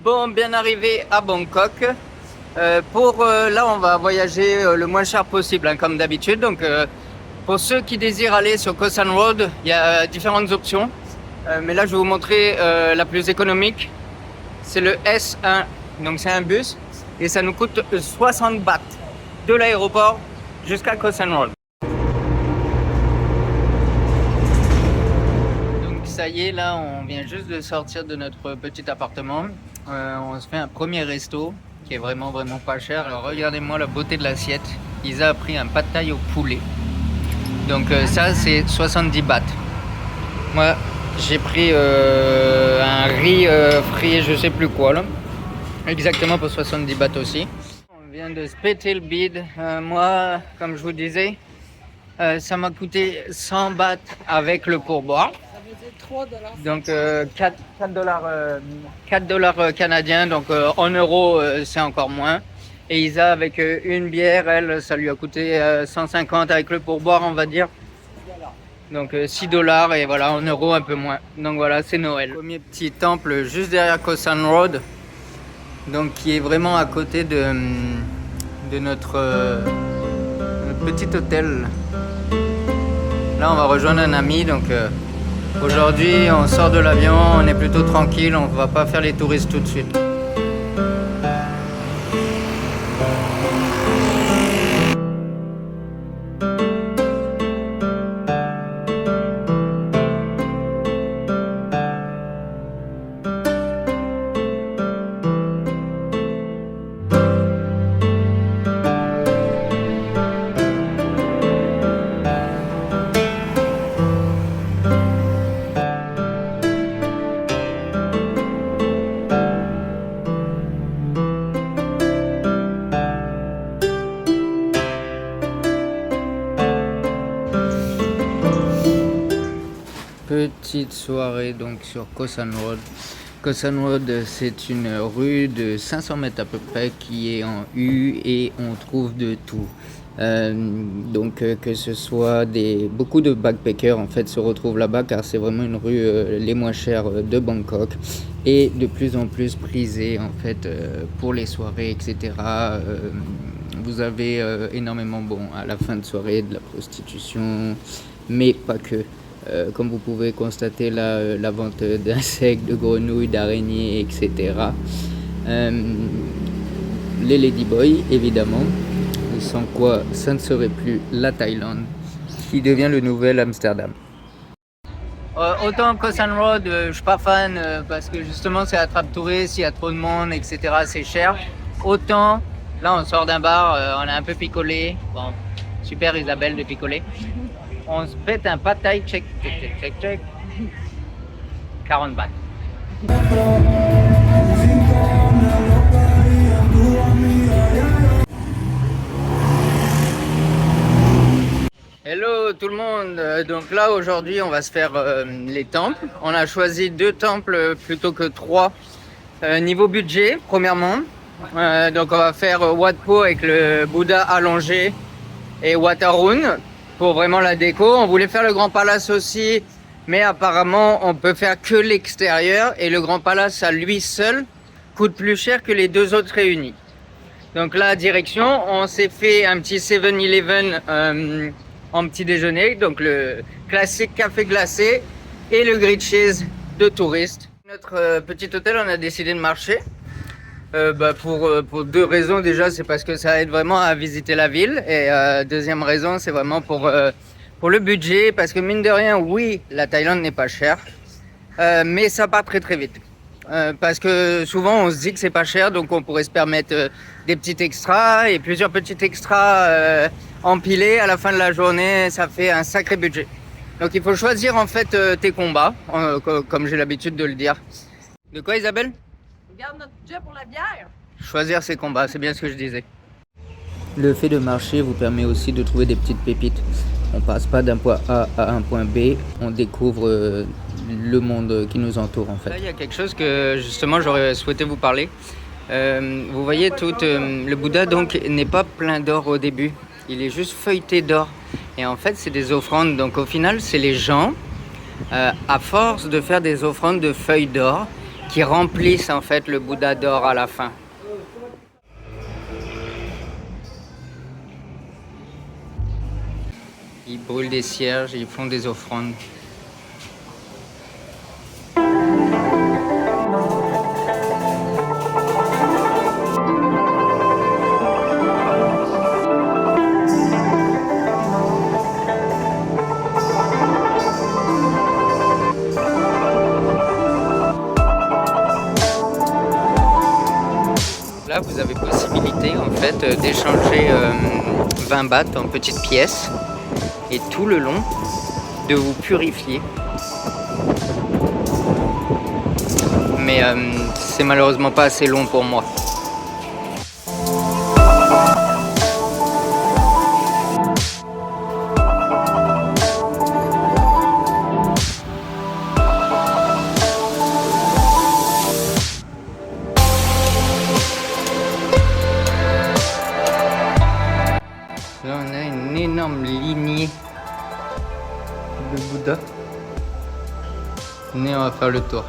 Bon, bien arrivé à Bangkok. Là, on va voyager le moins cher possible, hein, comme d'habitude. Donc, pour ceux qui désirent aller sur Khao San Road, il y a différentes options. Mais là, je vais vous montrer la plus économique. C'est le S1. Donc, c'est un bus et ça nous coûte 60 bahts de l'aéroport jusqu'à Khao San Road. Donc, ça y est, là, on vient juste de sortir de notre petit appartement. On se fait un premier resto qui est vraiment pas cher. Alors regardez-moi la beauté de l'assiette. Isa a pris un pad thai au poulet. Donc ça c'est 70 bahts. Moi j'ai pris un riz frit je sais plus quoi là. Exactement pour 70 bahts aussi. On vient de se péter le bide. Moi comme je vous disais ça m'a coûté 100 bahts avec le pourboire. Donc 4 dollars canadiens, donc en euros c'est encore moins. Et Isa avec une bière, elle, ça lui a coûté 150 avec le pourboire on va dire. Donc 6 dollars et voilà, en euros un peu moins. Donc voilà, c'est Noël. Premier petit temple juste derrière Khao San Road, donc qui est vraiment à côté de notre petit hôtel. Là on va rejoindre un ami donc... Aujourd'hui, on sort de l'avion, on est plutôt tranquille, on va pas faire les touristes tout de suite. Petite soirée donc sur Khao San Road. Khao San Road, c'est une rue de 500 mètres à peu près qui est en U et on trouve de tout. Que ce soit beaucoup de backpackers en fait se retrouvent là-bas car c'est vraiment une rue les moins chères de Bangkok et de plus en plus prisée en fait pour les soirées etc. Vous avez énormément à la fin de soirée de la prostitution mais pas que. Comme vous pouvez constater là, la vente d'insectes, de grenouilles, d'araignées, etc. Les ladyboys, évidemment, sans quoi ça ne serait plus la Thaïlande, qui devient le nouvel Amsterdam. Autant Khao San Road, je suis pas fan parce que justement c'est attrape-touriste, il y a trop de monde, etc. C'est cher. Autant, là on sort d'un bar, on a un peu picolé. Bon, super Isabelle de picoler. On se pète un pad thai, check. 40 bahts. Hello tout le monde, donc là aujourd'hui on va se faire les temples. On a choisi 2 temples plutôt que 3. Niveau budget, premièrement, donc on va faire Wat Po avec le Bouddha allongé et Wat Arun. Pour vraiment la déco, on voulait faire le Grand Palace aussi, mais apparemment on peut faire que l'extérieur et le Grand Palace à lui seul coûte plus cher que les 2 autres réunis. Donc là, direction, on s'est fait un petit 7-Eleven en petit déjeuner, donc le classique café glacé et le grilled cheese de touristes. Notre petit hôtel, on a décidé de marcher. Pour 2 raisons. Déjà c'est parce que ça aide vraiment à visiter la ville et deuxième raison c'est vraiment pour le budget parce que mine de rien oui la Thaïlande n'est pas chère mais ça part très vite parce que souvent on se dit que c'est pas cher donc on pourrait se permettre des petits extras et plusieurs petits extras empilés à la fin de la journée ça fait un sacré budget. Donc il faut choisir en fait tes combats comme j'ai l'habitude de le dire. De quoi Isabelle? Regarde notre budget pour la bière. Choisir ses combats, c'est bien ce que je disais. Le fait de marcher vous permet aussi de trouver des petites pépites. On passe pas d'un point A à un point B, on découvre le monde qui nous entoure en fait. Là, il y a quelque chose que justement j'aurais souhaité vous parler. Vous voyez, le Bouddha donc n'est pas plein d'or au début, il est juste feuilleté d'or. Et en fait, c'est des offrandes. Donc au final, c'est les gens, à force de faire des offrandes de feuilles d'or, qui remplissent en fait le Bouddha d'or à la fin. Ils brûlent des cierges, ils font des offrandes. Là, vous avez possibilité en fait d'échanger 20 bahts en petites pièces et tout le long de vous purifier. Mais c'est malheureusement pas assez long pour moi. Là, on a une énorme lignée de Bouddha. Venez, on va faire le tour.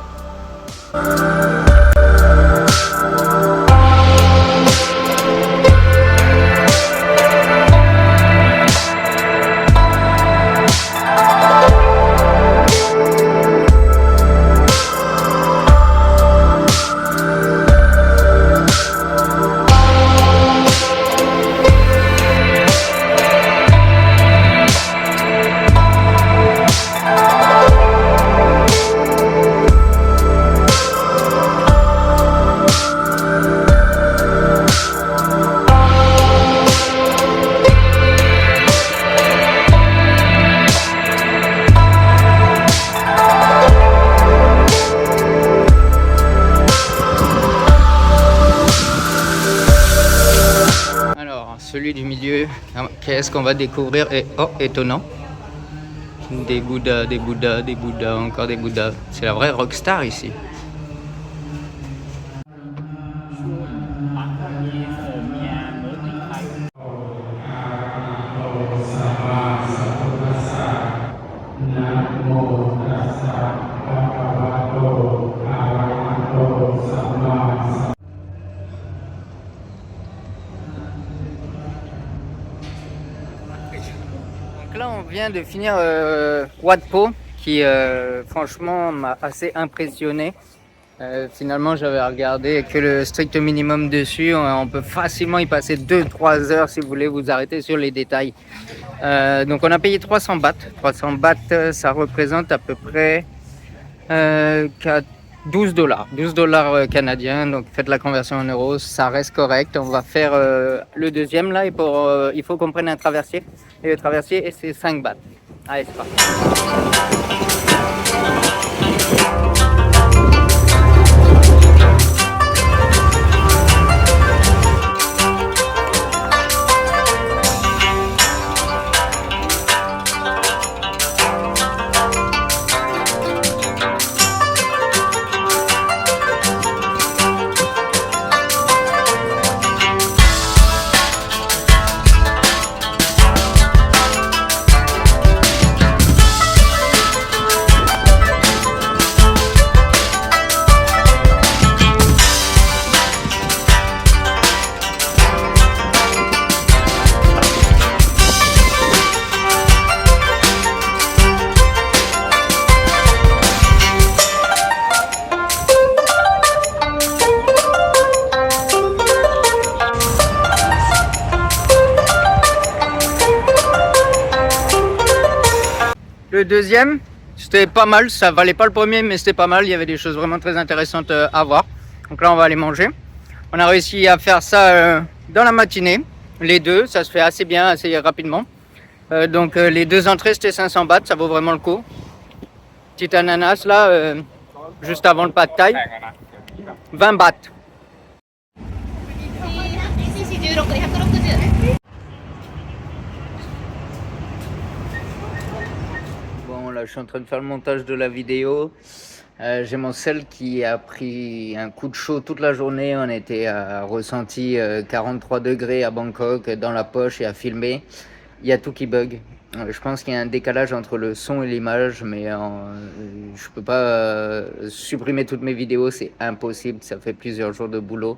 Celui du milieu, qu'est-ce qu'on va découvrir? Et oh, étonnant, des Bouddhas, des Bouddhas, des Bouddhas, encore des Bouddhas. C'est la vraie rockstar ici. Donc là, on vient de finir Wat Po, qui franchement m'a assez impressionné. Finalement, j'avais regardé que le strict minimum dessus. On peut facilement y passer 2-3 heures si vous voulez vous arrêter sur les détails. Donc on a payé 300 bahts. 300 bahts, ça représente à peu près 12 dollars. 12 dollars canadiens. Donc faites la conversion en euros, ça reste correct. On va faire le deuxième là. Et il faut qu'on prenne un traversier. Et le traversier, c'est 5 bahts. Allez, c'est parti. Le deuxième, c'était pas mal, ça valait pas le premier, mais c'était pas mal. Il y avait des choses vraiment très intéressantes à voir. Donc là, on va aller manger. On a réussi à faire ça dans la matinée, les deux. Ça se fait assez bien, assez rapidement. Donc les deux entrées, c'était 500 bahts, ça vaut vraiment le coup. Petit ananas là, juste avant le pad thai, 20 bahts. Bon, là, je suis en train de faire le montage de la vidéo. J'ai mon sel qui a pris un coup de chaud toute la journée. On était à ressenti 43 degrés à Bangkok, dans la poche et à filmer. il y a tout qui bug. Je pense qu'il y a un décalage entre le son et l'image, mais je peux pas supprimer toutes mes vidéos, c'est impossible, ça fait plusieurs jours de boulot.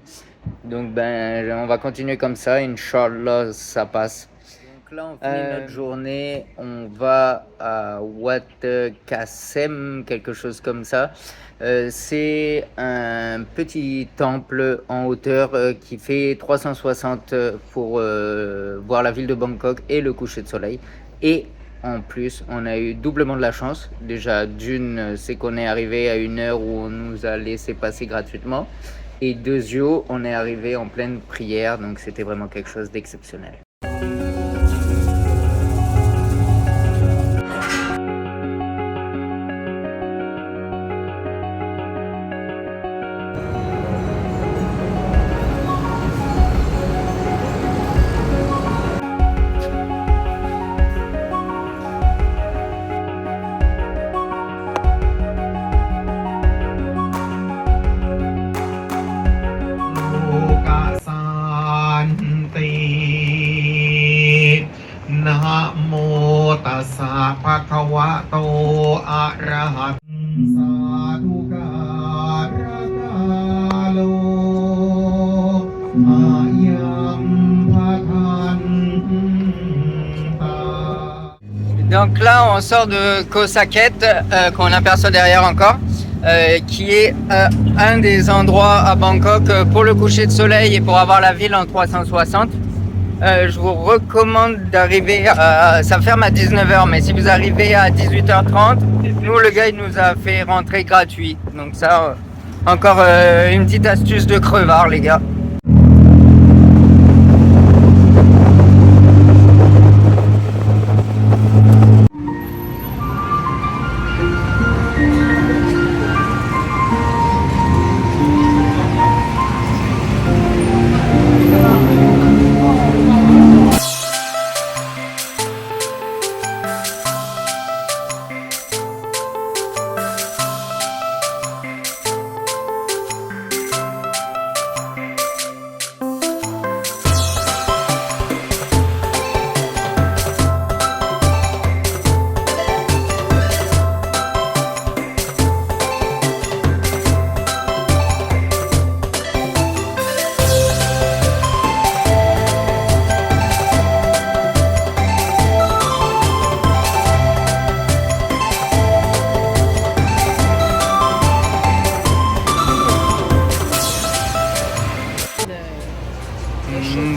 Donc ben, on va continuer comme ça, Inch'Allah, ça passe. Donc là, on finit notre journée, on va à Wat Qasem, quelque chose comme ça. C'est un petit temple en hauteur qui fait 360 pour voir la ville de Bangkok et le coucher de soleil. Et en plus, on a eu doublement de la chance. Déjà, d'une, c'est qu'on est arrivé à une heure où on nous a laissé passer gratuitement. Et deuxièmement, on est arrivé en pleine prière, donc c'était vraiment quelque chose d'exceptionnel.นะโมตัสสะภะคะวะโตอะระหะโตสาธุการะกาโลอายังภะทันตา Donc là, on sort de Koh Saket, qu'on aperçoit derrière encore, qui est un des endroits à Bangkok pour le coucher de soleil et pour avoir la ville en 360. Je vous recommande d'arriver ça ferme à 19h, mais si vous arrivez à 18h30, nous le gars il nous a fait rentrer gratuit. Donc ça, encore une petite astuce de crevard les gars.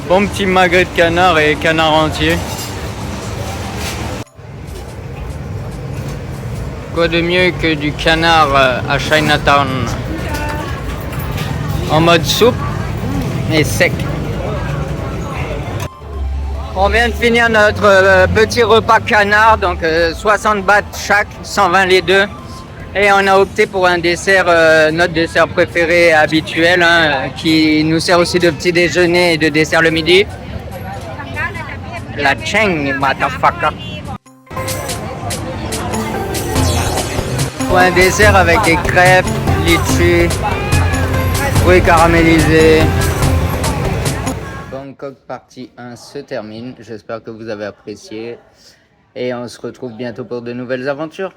Bon petit magret de canard et canard entier. Quoi de mieux que du canard à Chinatown en mode soupe et sec. On vient de finir notre petit repas canard, donc 60 bahts chaque, 120 les deux. Et on a opté pour un dessert, notre dessert préféré habituel, hein, qui nous sert aussi de petit déjeuner et de dessert le midi. La cheng, motherfucker. Pour un dessert avec des crêpes, litchi, fruits caramélisés. Bangkok partie 1 se termine. J'espère que vous avez apprécié. Et on se retrouve bientôt pour de nouvelles aventures.